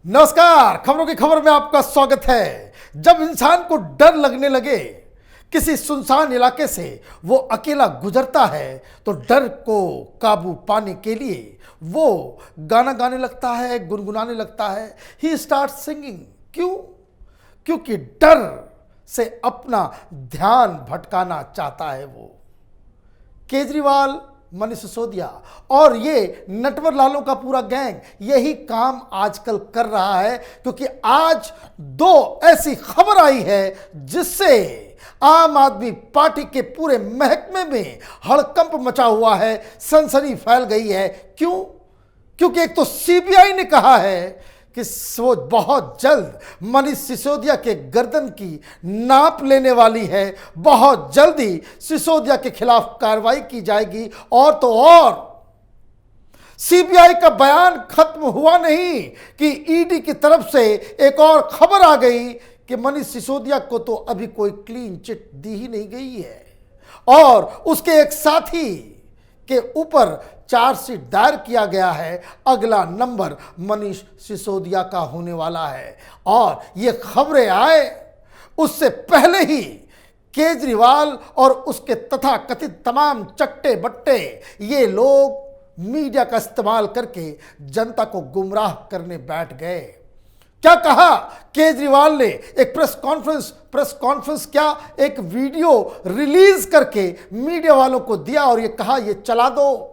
नमस्कार, खबरों की खबर में आपका स्वागत है। जब इंसान को डर लगने लगे, किसी सुनसान इलाके से वो अकेला गुजरता है तो डर को काबू पाने के लिए वो गाना गाने लगता है, गुनगुनाने लगता है। ही स्टार्ट सिंगिंग। क्यों? क्योंकि डर से अपना ध्यान भटकाना चाहता है वो। केजरीवाल, मनीष सिसोदिया और ये नटवर लालों का पूरा गैंग यही काम आजकल कर रहा है, क्योंकि आज दो ऐसी खबर आई है जिससे आम आदमी पार्टी के पूरे महकमे में हड़कंप मचा हुआ है, सनसनी फैल गई है। क्यों? क्योंकि एक तो सीबीआई ने कहा है कि वो बहुत जल्द मनीष सिसोदिया के गर्दन की नाप लेने वाली है, बहुत जल्दी सिसोदिया के खिलाफ कार्रवाई की जाएगी। और तो और सीबीआई का बयान खत्म हुआ नहीं कि ईडी की तरफ से एक और खबर आ गई कि मनीष सिसोदिया को तो अभी कोई क्लीन चिट दी ही नहीं गई है और उसके एक साथी के ऊपर चार्जशीट दायर किया गया है। अगला नंबर मनीष सिसोदिया का होने वाला है। और ये खबरें आए उससे पहले ही केजरीवाल और उसके तथाकथित तमाम चट्टे बट्टे ये लोग मीडिया का इस्तेमाल करके जनता को गुमराह करने बैठ गए। क्या कहा केजरीवाल ने? एक प्रेस कॉन्फ्रेंस क्या, एक वीडियो रिलीज करके मीडिया वालों को दिया और ये कहा ये चला दो,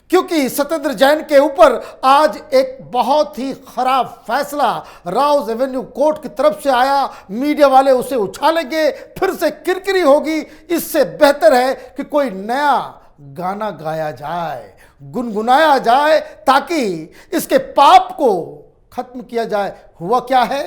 क्योंकि सत्येंद्र जैन के ऊपर आज एक बहुत ही खराब फैसला राउज एवेन्यू कोर्ट की तरफ से आया। मीडिया वाले उसे उछालेंगे, फिर से किरकिरी होगी। इससे बेहतर है कि कोई नया गाना गाया जाए, गुनगुनाया जाए, ताकि इसके पाप को खत्म किया जाए। हुआ क्या है?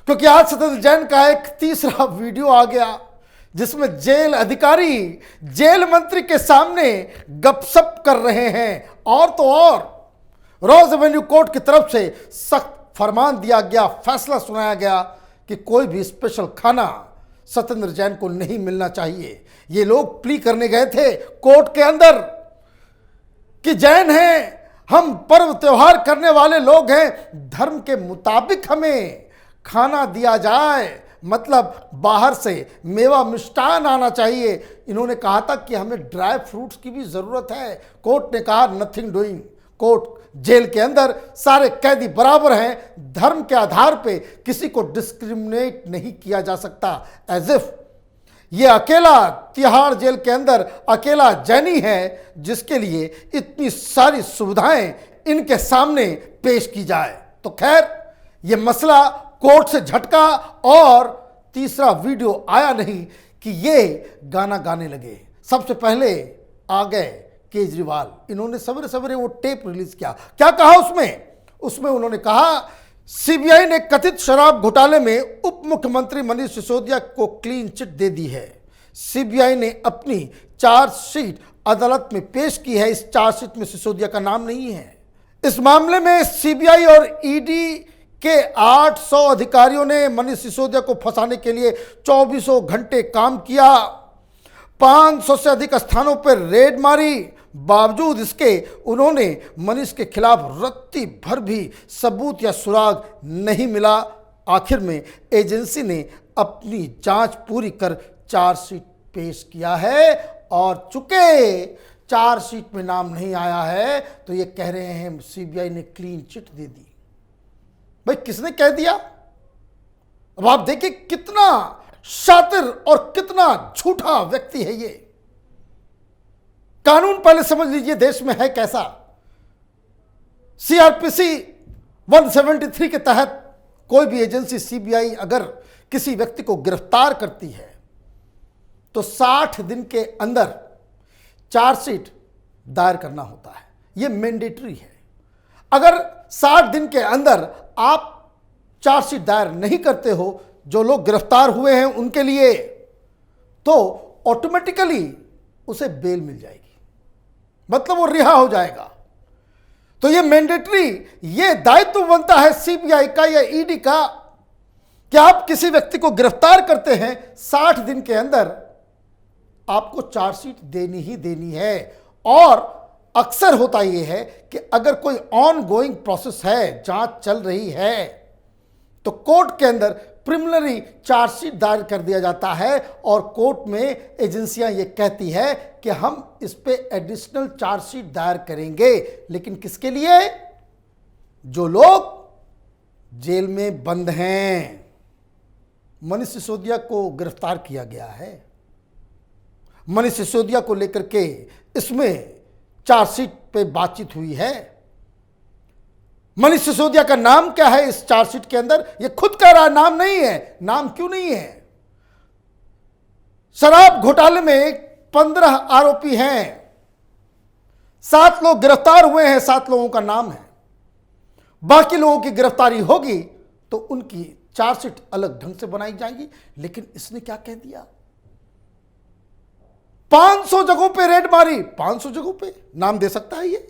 क्योंकि आज सत्येंद्र जैन का एक तीसरा वीडियो आ गया जिसमें जेल अधिकारी जेल मंत्री के सामने गपशप कर रहे हैं। और तो और रोज एवेन्यू कोर्ट की तरफ से सख्त फरमान दिया गया, फैसला सुनाया गया कि कोई भी स्पेशल खाना सत्येंद्र जैन को नहीं मिलना चाहिए। ये लोग प्ली करने गए थे कोर्ट के अंदर कि जैन हैं, हम पर्व त्योहार करने वाले लोग हैं, धर्म के मुताबिक हमें खाना दिया जाए, मतलब बाहर से मेवा मिष्टान आना चाहिए। इन्होंने कहा था कि हमें ड्राई फ्रूट्स की भी ज़रूरत है। कोर्ट ने कहा नथिंग डूइंग। कोर्ट जेल के अंदर सारे कैदी बराबर हैं, धर्म के आधार पे किसी को डिस्क्रिमिनेट नहीं किया जा सकता। एज इफ ये अकेला तिहाड़ जेल के अंदर अकेला जैनी है जिसके लिए इतनी सारी सुविधाएं इनके सामने पेश की जाए। तो खैर, ये मसला कोर्ट से झटका और तीसरा वीडियो आया नहीं कि ये गाना गाने लगे। सबसे पहले आ गए केजरीवाल। इन्होंने सवेरे सवेरे वो टेप रिलीज किया। क्या कहा उसमें उन्होंने कहा सीबीआई ने कथित शराब घोटाले में उप मुख्यमंत्री मनीष सिसोदिया को क्लीन चिट दे दी है। सीबीआई ने अपनी चार्जशीट अदालत में पेश की है। इस चार्जशीट में सिसोदिया का नाम नहीं है। इस मामले में सीबीआई और ईडी के 800 अधिकारियों ने मनीष सिसोदिया को फंसाने के लिए 24 घंटे काम किया। 500 से अधिक स्थानों पर रेड मारी। बावजूद इसके उन्होंने मनीष के खिलाफ रत्ती भर भी सबूत या सुराग नहीं मिला। आखिर में एजेंसी ने अपनी जांच पूरी कर चार्जशीट पेश किया है और चूंकि चार्जशीट में नाम नहीं आया है तो ये कह रहे हैं सीबीआई ने क्लीन चिट दे दी। भाई किसने कह दिया? अब आप देखिए कितना शातिर और कितना झूठा व्यक्ति है ये। कानून पहले समझ लीजिए देश में है कैसा। सीआरपीसी 173 के तहत कोई भी एजेंसी सीबीआई अगर किसी व्यक्ति को गिरफ्तार करती है तो 60 दिन के अंदर चार्जशीट दायर करना होता है। यह मैंडेटरी है। अगर 60 दिन के अंदर आप चार्जशीट दायर नहीं करते हो, जो लोग गिरफ्तार हुए हैं उनके लिए, तो ऑटोमेटिकली उसे बेल मिल जाएगी, मतलब वो रिहा हो जाएगा। तो ये मैंडेटरी, ये दायित्व बनता है सीबीआई का या ईडी का कि आप किसी व्यक्ति को गिरफ्तार करते हैं 60 दिन के अंदर आपको चार्जशीट देनी ही देनी है। और अक्सर होता यह है कि अगर कोई ऑन गोइंग प्रोसेस है, जांच चल रही है, तो कोर्ट के अंदर प्रिलिमिनरी चार्जशीट दायर कर दिया जाता है और कोर्ट में एजेंसियां ये कहती है कि हम इस पे एडिशनल चार्जशीट दायर करेंगे। लेकिन किसके लिए? जो लोग जेल में बंद हैं। मनीष सिसोदिया को गिरफ्तार किया गया है। मनीष सिसोदिया को लेकर के इसमें चार्जशीट पे बातचीत हुई है। मनीष सिसोदिया का नाम क्या है इस चार्जशीट के अंदर? ये खुद कह रहा है नाम नहीं है। नाम क्यों नहीं है? शराब घोटाले में 15 आरोपी हैं, 7 लोग गिरफ्तार हुए हैं, 7 लोगों का नाम है। बाकी लोगों की गिरफ्तारी होगी तो उनकी चार्जशीट अलग ढंग से बनाई जाएगी। लेकिन इसने क्या कह दिया? 500 जगहों पे रेड मारी। 500 जगहों पे नाम दे सकता है ये?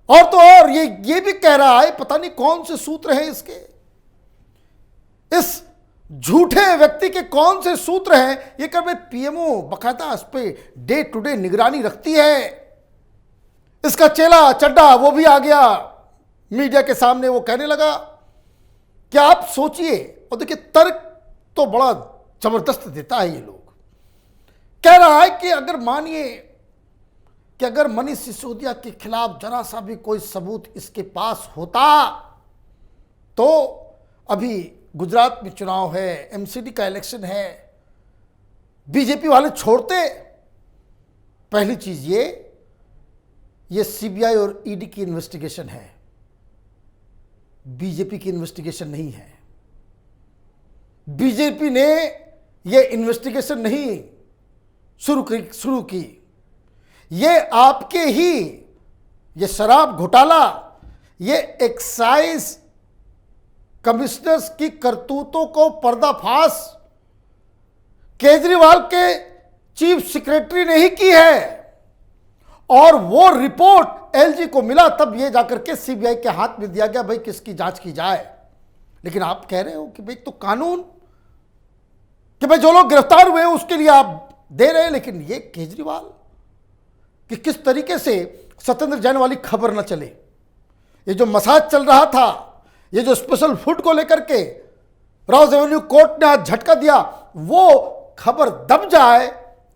और तो और ये भी कह रहा है, पता नहीं कौन से सूत्र हैं इसके, इस झूठे व्यक्ति के कौन से सूत्र हैं। ये कर भाई पीएमओ बकायदा इस पे डे टू डे निगरानी रखती है। इसका चेला चड्डा वो भी आ गया मीडिया के सामने, वो कहने लगा कि आप सोचिए। और देखिए तर्क तो बड़ा जबरदस्त देता है ये लोग। कह रहा है कि अगर मानिए कि अगर मनीष सिसोदिया के खिलाफ जरा सा भी कोई सबूत इसके पास होता तो अभी गुजरात में चुनाव है, एमसीडी का इलेक्शन है, बीजेपी वाले छोड़ते। पहली चीज ये सीबीआई और ईडी की इन्वेस्टिगेशन है, बीजेपी की इन्वेस्टिगेशन नहीं है। बीजेपी ने यह इन्वेस्टिगेशन नहीं शुरू की। ये आपके ही ये शराब घोटाला, ये एक्साइज कमिश्नर्स की करतूतों को पर्दाफाश केजरीवाल के चीफ सेक्रेटरी ने ही की है। और वो रिपोर्ट एलजी को मिला, तब ये जाकर के सीबीआई के हाथ में दिया गया, भाई किसकी जांच की जाए। लेकिन आप कह रहे हो कि भाई तो कानून, कि भाई जो लोग गिरफ्तार हुए हैं उसके लिए आप दे रहे हैं। लेकिन ये केजरीवाल कि किस तरीके से सत्येंद्र जैन वाली खबर न चले, ये जो मसाज चल रहा था, ये जो स्पेशल फूड को लेकर के रॉज एवेन्यू कोर्ट ने आज झटका दिया, वो खबर दब जाए,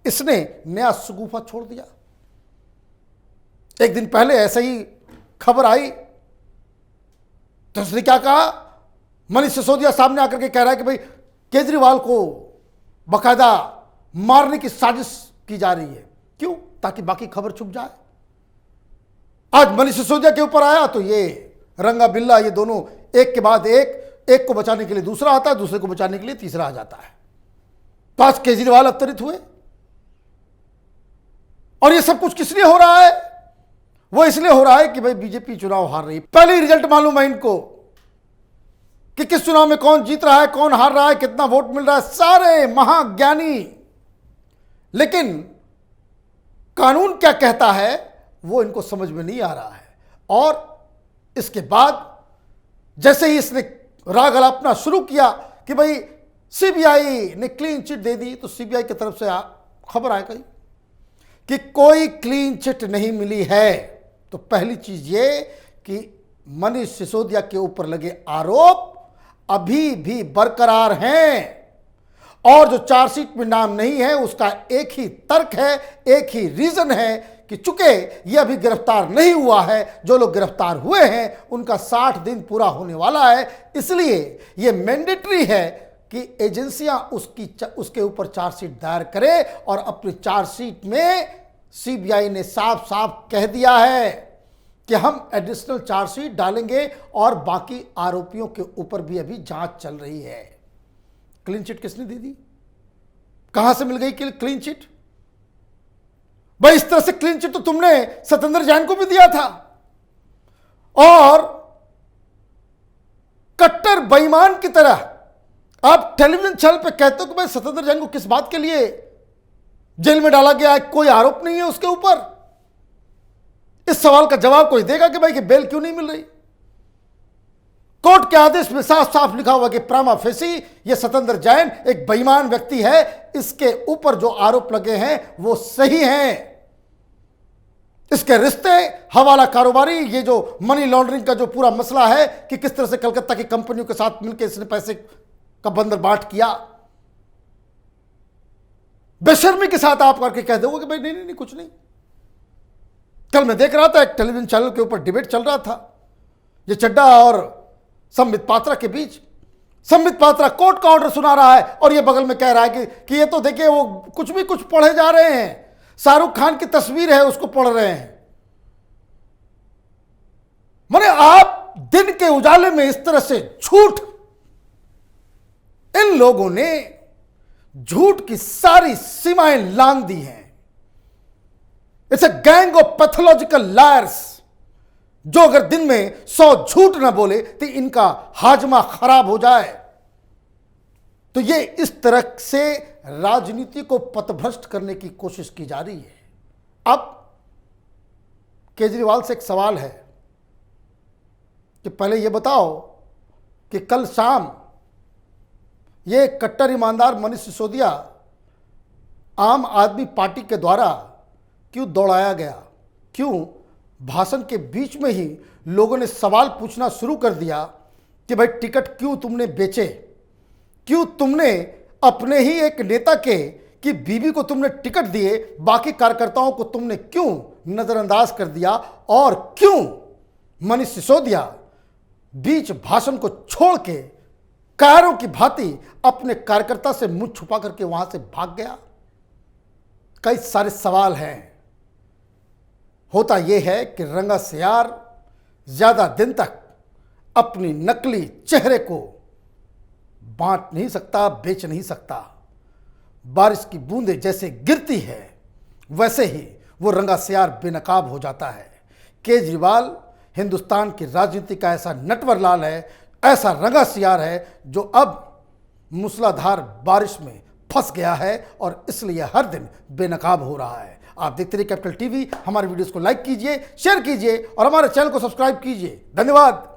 इसने नया शगुफा छोड़ दिया। एक दिन पहले ऐसे ही खबर आई तो उसने क्या कहा? मनीष सिसोदिया सामने आकर के कह रहा है कि भाई केजरीवाल को बकायदा मारने की साजिश की जा रही है। क्यों? ताकि बाकी खबर छुप जाए। आज मनीष सिसोदिया के ऊपर आया तो ये रंगा बिल्ला, ये दोनों एक के बाद एक को बचाने के लिए दूसरा आता है, दूसरे को बचाने के लिए तीसरा आ जाता है। तो आज केजरीवाल अवतरित हुए। और ये सब कुछ किस लिए हो रहा है? वो इसलिए हो रहा है कि भाई बीजेपी चुनाव हार रही है। पहले ही रिजल्ट मालूम है इनको कि किस चुनाव में कौन जीत रहा है, कौन हार रहा है, कितना वोट मिल रहा है, सारे महाज्ञानी। लेकिन कानून क्या कहता है वो इनको समझ में नहीं आ रहा है। और इसके बाद जैसे ही इसने राग अलापना शुरू किया कि भाई सीबीआई ने क्लीन चिट दे दी, तो सीबीआई की तरफ से खबर आ गई कि कोई क्लीन चिट नहीं मिली है। तो पहली चीज ये कि मनीष सिसोदिया के ऊपर लगे आरोप अभी भी बरकरार हैं। और जो चार्जशीट में नाम नहीं है उसका एक ही तर्क है, एक ही रीजन है कि चूंकि ये अभी गिरफ्तार नहीं हुआ है, जो लोग गिरफ्तार हुए हैं उनका 60 दिन पूरा होने वाला है, इसलिए ये मैंडेटरी है कि एजेंसियां उसके ऊपर चार्जशीट दायर करें। और अपनी चार्जशीट में सीबीआई ने साफ साफ कह दिया है कि हम एडिशनल चार्जशीट डालेंगे और बाकी आरोपियों के ऊपर भी अभी जांच चल रही है। क्लीन चिट किसने दे दी? कहां से मिल गई क्लीन चिट? भाई इस तरह से क्लीन चिट तो तुमने सत्येंद्र जैन को भी दिया था। और कट्टर बेईमान की तरह आप टेलीविजन चैनल पे कहते हो कि भाई सत्येंद्र जैन को किस बात के लिए जेल में डाला गया है, कोई आरोप नहीं है उसके ऊपर। इस सवाल का जवाब कोई देगा कि भाई कि बेल क्यों नहीं मिल रही? कोर्ट के आदेश में साफ साफ लिखा हुआ कि प्रामा फेसी ये सत्येंद्र जैन एक बेईमान व्यक्ति है, इसके ऊपर जो आरोप लगे हैं वो सही हैं। इसके रिश्ते, हवाला कारोबारी, ये जो मनी लॉन्ड्रिंग का जो पूरा मसला है कि किस तरह से कलकत्ता की कंपनियों के साथ मिलकर इसने पैसे का बंदरबाट किया, बेशर्मी के साथ आप करके कह दोगे कि भाई नहीं नहीं नहीं कुछ नहीं। कल मैं देख रहा था एक टेलीविजन चैनल के ऊपर डिबेट चल रहा था ये चड्ढा और संबित पात्रा के बीच। संबित पात्रा कोर्ट का ऑर्डर सुना रहा है और ये बगल में कह रहा है कि ये तो देखिए वो कुछ भी कुछ पढ़े जा रहे हैं, शाहरुख खान की तस्वीर है उसको पढ़ रहे हैं। माने आप दिन के उजाले में इस तरह से झूठ, इन लोगों ने झूठ की सारी सीमाएं लांघ दी हैं। It's a gang of pathological lawyers जो अगर दिन में 100 झूठ ना बोले तो इनका हाजमा खराब हो जाए। तो ये इस तरह से राजनीति को पथभ्रष्ट करने की कोशिश की जा रही है। अब केजरीवाल से एक सवाल है कि पहले ये बताओ कि कल शाम ये कट्टर ईमानदार मनीष सिसोदिया आम आदमी पार्टी के द्वारा क्यों दौड़ाया गया, क्यों भाषण के बीच में ही लोगों ने सवाल पूछना शुरू कर दिया कि भाई टिकट क्यों तुमने बेचे, क्यों तुमने अपने ही एक नेता के कि बीबी को तुमने टिकट दिए, बाकी कार्यकर्ताओं को तुमने क्यों नजरअंदाज कर दिया, और क्यों मनीष सिसोदिया बीच भाषण को छोड़ के कायरों की भांति अपने कार्यकर्ता से मुंह छुपा करके वहां से भाग गया। कई सारे सवाल हैं। होता यह है कि रंगा सियार ज्यादा दिन तक अपनी नकली चेहरे को बांट नहीं सकता, बेच नहीं सकता। बारिश की बूंदें जैसे गिरती है वैसे ही वो रंगा सियार बेनकाब हो जाता है। केजरीवाल हिंदुस्तान की राजनीति का ऐसा नटवर लाल है, ऐसा रंगा सियार है जो अब मूसलाधार बारिश में फंस गया है और इसलिए हर दिन बेनकाब हो रहा है। आप देखते रहिए कैपिटल टीवी। हमारे वीडियोस को लाइक कीजिए, शेयर कीजिए और हमारे चैनल को सब्सक्राइब कीजिए। धन्यवाद।